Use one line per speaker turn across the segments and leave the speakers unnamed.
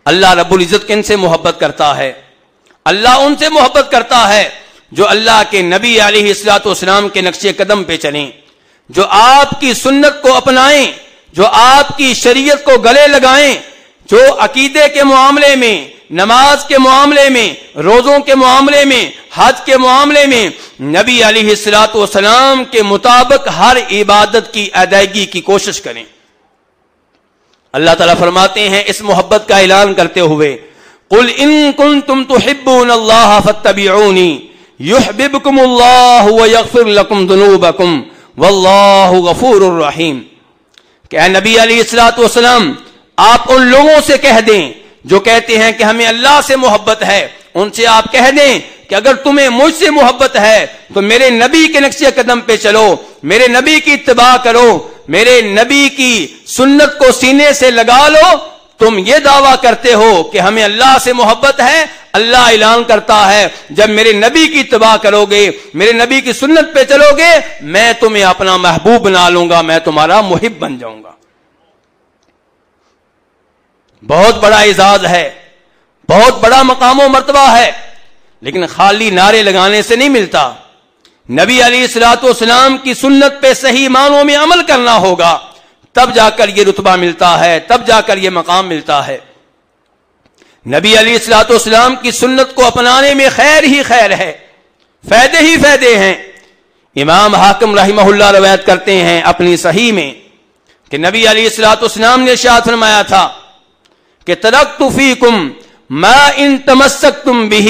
اللہ رب العزت کن سے محبت کرتا ہے؟ اللہ ان سے محبت کرتا ہے جو اللہ کے نبی علیہ الصلوۃ والسلام کے نقش قدم پہ چلیں، جو آپ کی سنت کو اپنائیں، جو آپ کی شریعت کو گلے لگائیں، جو عقیدے کے معاملے میں، نماز کے معاملے میں، روزوں کے معاملے میں، حج کے معاملے میں نبی علیہ الصلوۃ والسلام کے مطابق ہر عبادت کی ادائیگی کی کوشش کریں۔ اللہ تعالیٰ فرماتے ہیں اس محبت کا اعلان کرتے ہوئے، قل ان کنتم تحبون اللہ فاتبعونی یحببکم اللہ ویغفر لکم ذنوبکم واللہ غفور الرحیم، کہ اے نبی علیہ الصلوۃ والسلام آپ ان لوگوں سے کہہ دیں جو کہتے ہیں کہ ہمیں اللہ سے محبت ہے، ان سے آپ کہہ دیں کہ اگر تمہیں مجھ سے محبت ہے تو میرے نبی کے نقش قدم پہ چلو، میرے نبی کی اتباع کرو، میرے نبی کی سنت کو سینے سے لگا لو۔ تم یہ دعویٰ کرتے ہو کہ ہمیں اللہ سے محبت ہے، اللہ اعلان کرتا ہے جب میرے نبی کی اتباع کرو گے، میرے نبی کی سنت پہ چلو گے، میں تمہیں اپنا محبوب بنا لوں گا، میں تمہارا محب بن جاؤں گا۔ بہت بڑا اعزاز ہے، بہت بڑا مقام و مرتبہ ہے، لیکن خالی نعرے لگانے سے نہیں ملتا۔ نبی علیہ الصلوۃ والسلام کی سنت پہ صحیح معنوں میں عمل کرنا ہوگا، تب جا کر یہ رتبہ ملتا ہے، تب جا کر یہ مقام ملتا ہے۔ نبی علیہ الصلوۃ والسلام کی سنت کو اپنانے میں خیر ہی خیر ہے، فائدے ہی فائدے ہیں۔ امام حاکم رحمہ اللہ روایت کرتے ہیں اپنی صحیح میں کہ نبی علیہ الصلوۃ والسلام نے ارشاد فرمایا تھا کہ ترکت فیکم ما ان تمسکتم بہ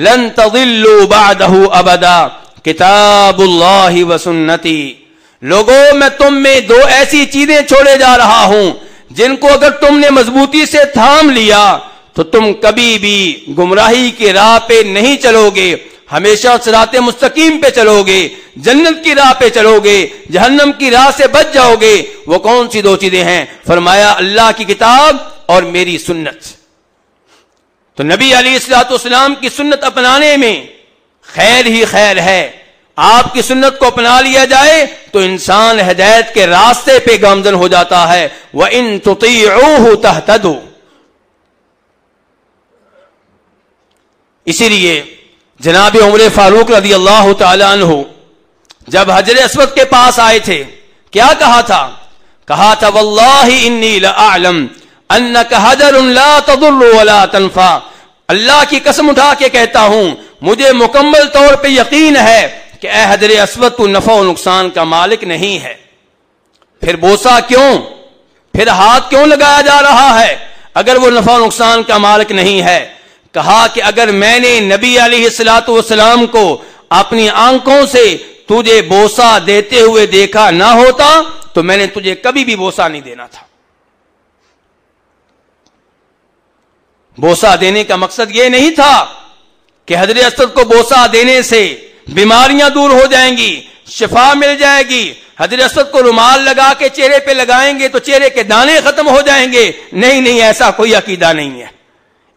لن تضلوا بعدہ ابدا، کتاب اللہ و سنتی۔ لوگوں میں تم میں دو ایسی چیزیں چھوڑے جا رہا ہوں جن کو اگر تم نے مضبوطی سے تھام لیا تو تم کبھی بھی گمراہی کی راہ پہ نہیں چلو گے، ہمیشہ صراط مستقیم پہ چلو گے، جنت کی راہ پہ چلو گے، جہنم کی راہ سے بچ جاؤ گے۔ وہ کون سی دو چیزیں ہیں؟ فرمایا اللہ کی کتاب اور میری سنت۔ تو نبی علیہ الصلوۃ والسلام کی سنت اپنانے میں خیر ہی خیر ہے۔ آپ کی سنت کو اپنا لیا جائے تو انسان ہدایت کے راستے پہ گامزن ہو جاتا ہے۔ وَإِن تُطِيعُوهُ تَهْتَدُوا۔ اسی لیے جناب عمر فاروق رضی اللہ تعالی عنہ جب حجر اسود کے پاس آئے تھے کیا کہا تھا؟ کہا تھا واللہ انی لأعلم انک حجر لا تضر ولا تنفع۔ اللہ کی قسم اٹھا کے کہتا ہوں مجھے مکمل طور پہ یقین ہے کہ اے حجر اسود تو نفع و نقصان کا مالک نہیں ہے۔ پھر بوسہ کیوں؟ پھر ہاتھ کیوں لگایا جا رہا ہے اگر وہ نفع و نقصان کا مالک نہیں ہے؟ کہا کہ اگر میں نے نبی علیہ الصلوۃ والسلام کو اپنی آنکھوں سے تجھے بوسہ دیتے ہوئے دیکھا نہ ہوتا تو میں نے تجھے کبھی بھی بوسہ نہیں دینا تھا۔ بوسہ دینے کا مقصد یہ نہیں تھا کہ حجر اسود کو بوسہ دینے سے بیماریاں دور ہو جائیں گی، شفا مل جائے گی۔ حجر اسود کو رومال لگا کے چہرے پہ لگائیں گے تو چہرے کے دانے ختم ہو جائیں گے۔ نہیں نہیں، ایسا کوئی عقیدہ نہیں ہے۔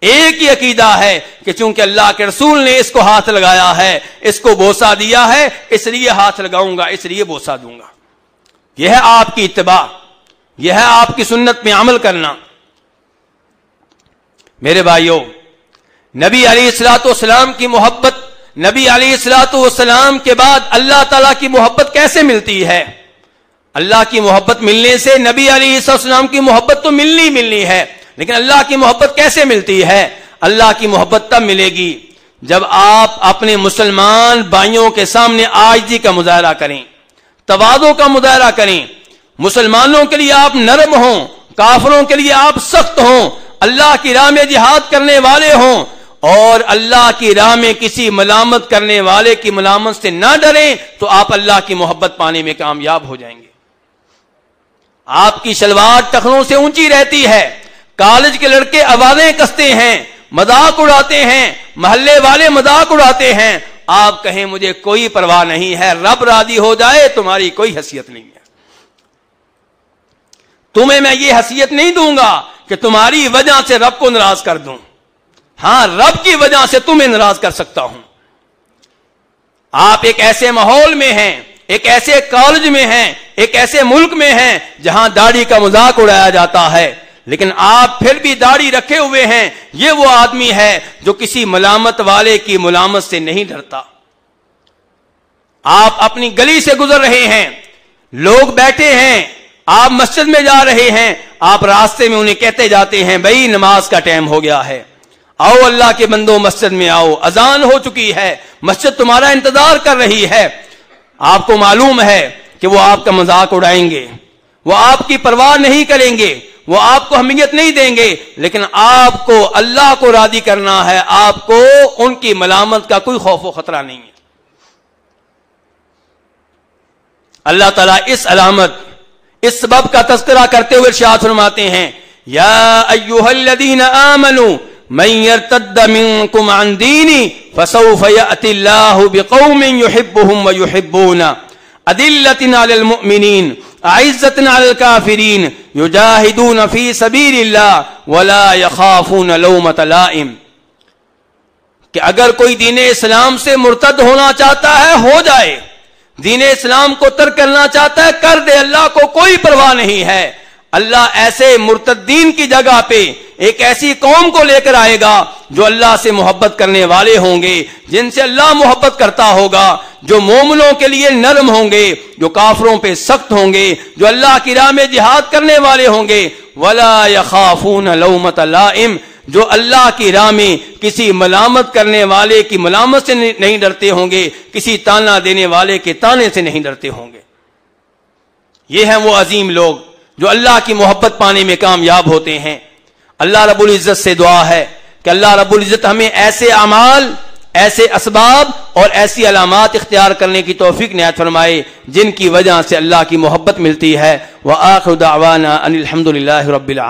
ایک ہی عقیدہ ہے کہ چونکہ اللہ کے رسول نے اس کو ہاتھ لگایا ہے، اس کو بوسہ دیا ہے، اس لیے ہاتھ لگاؤں گا، اس لیے بوسہ دوں گا۔ یہ ہے آپ کی اتباع، یہ ہے آپ کی سنت میں عمل کرنا۔ میرے بھائیوں، نبی علیہ الصلوۃ والسلام کی محبت، نبی علیہ الصلوۃ والسلام کے بعد اللہ تعالیٰ کی محبت کیسے ملتی ہے؟ اللہ کی محبت ملنے سے نبی علیہ السلام کی محبت تو ملنی ہے، لیکن اللہ کی محبت کیسے ملتی ہے؟ اللہ کی محبت تب ملے گی جب آپ اپنے مسلمان بھائیوں کے سامنے عاجزی کا مظاہرہ کریں، تواضع کا مظاہرہ کریں، مسلمانوں کے لیے آپ نرم ہوں، کافروں کے لیے آپ سخت ہوں، اللہ کی راہ میں جہاد کرنے والے ہوں، اور اللہ کی راہ میں کسی ملامت کرنے والے کی ملامت سے نہ ڈریں، تو آپ اللہ کی محبت پانے میں کامیاب ہو جائیں گے۔ آپ کی شلوار ٹخنوں سے اونچی رہتی ہے، کالج کے لڑکے آوازیں کستے ہیں، مذاق اڑاتے ہیں، محلے والے مذاق اڑاتے ہیں، آپ کہیں مجھے کوئی پرواہ نہیں ہے، رب راضی ہو جائے تمہاری کوئی حیثیت نہیں ہے، تمہیں میں یہ حیثیت نہیں دوں گا کہ تمہاری وجہ سے رب کو ناراض کر دوں۔ ہاں، رب کی وجہ سے تمہیں ناراض کر سکتا ہوں۔ آپ ایک ایسے ماحول میں ہیں، ایک ایسے کالج میں ہیں، ایک ایسے ملک میں ہیں جہاں داڑھی کا مذاق اڑایا جاتا ہے، لیکن آپ پھر بھی داڑھی رکھے ہوئے ہیں. یہ وہ آدمی ہے جو کسی ملامت والے کی ملامت سے نہیں ڈرتا. آپ اپنی گلی سے گزر رہے ہیں, لوگ بیٹھے ہیں, آپ مسجد میں جا رہے ہیں, آپ راستے میں انہیں کہتے جاتے ہیں بھائی نماز کا ٹائم ہو گیا ہے, آؤ اللہ کے بندو مسجد میں آؤ, اذان ہو چکی ہے, مسجد تمہارا انتظار کر رہی ہے. آپ کو معلوم ہے کہ وہ آپ کا مذاق اڑائیں گے, وہ آپ کی پرواہ نہیں کریں گے, وہ آپ کو اہمیت نہیں دیں گے, لیکن آپ کو اللہ کو راضی کرنا ہے, آپ کو ان کی ملامت کا کوئی خوف و خطرہ نہیں ہے. اللہ تعالیٰ اس علامت, اس سبب کا تذکرہ کرتے ہوئے ارشاد فرماتے ہیں یا ایھا الذین آمنوا من یرتد منکم عن دینی فسوف یأتی اللہ بقوم یحبهم ویحبونہ اذلۃ علی المؤمنین اعزۃ علی الکافرین یجاہدون فی سبیل اللہ ولا یخافون لومۃ لائم. کہ اگر کوئی دین اسلام سے مرتد ہونا چاہتا ہے ہو جائے, دین اسلام کو ترک کرنا چاہتا ہے کر دے, اللہ کو کوئی پرواہ نہیں ہے. اللہ ایسے مرتدین کی جگہ پہ ایک ایسی قوم کو لے کر آئے گا جو اللہ سے محبت کرنے والے ہوں گے, جن سے اللہ محبت کرتا ہوگا, جو مومنوں کے لیے نرم ہوں گے, جو کافروں پہ سخت ہوں گے, جو اللہ کی راہ میں جہاد کرنے والے ہوں گے. ولا یخافون لومۃ لائم, جو اللہ کی راہ میں کسی ملامت کرنے والے کی ملامت سے نہیں ڈرتے ہوں گے, کسی تانا دینے والے کے تانے سے نہیں ڈرتے ہوں گے. یہ ہیں وہ عظیم لوگ جو اللہ کی محبت پانے میں کامیاب ہوتے ہیں. اللہ رب العزت سے دعا ہے کہ اللہ رب العزت ہمیں ایسے اعمال, ایسے اسباب اور ایسی علامات اختیار کرنے کی توفیق عنایت فرمائے جن کی وجہ سے اللہ کی محبت ملتی ہے. وآخر دعوانا ان الحمد للہ رب العالمین.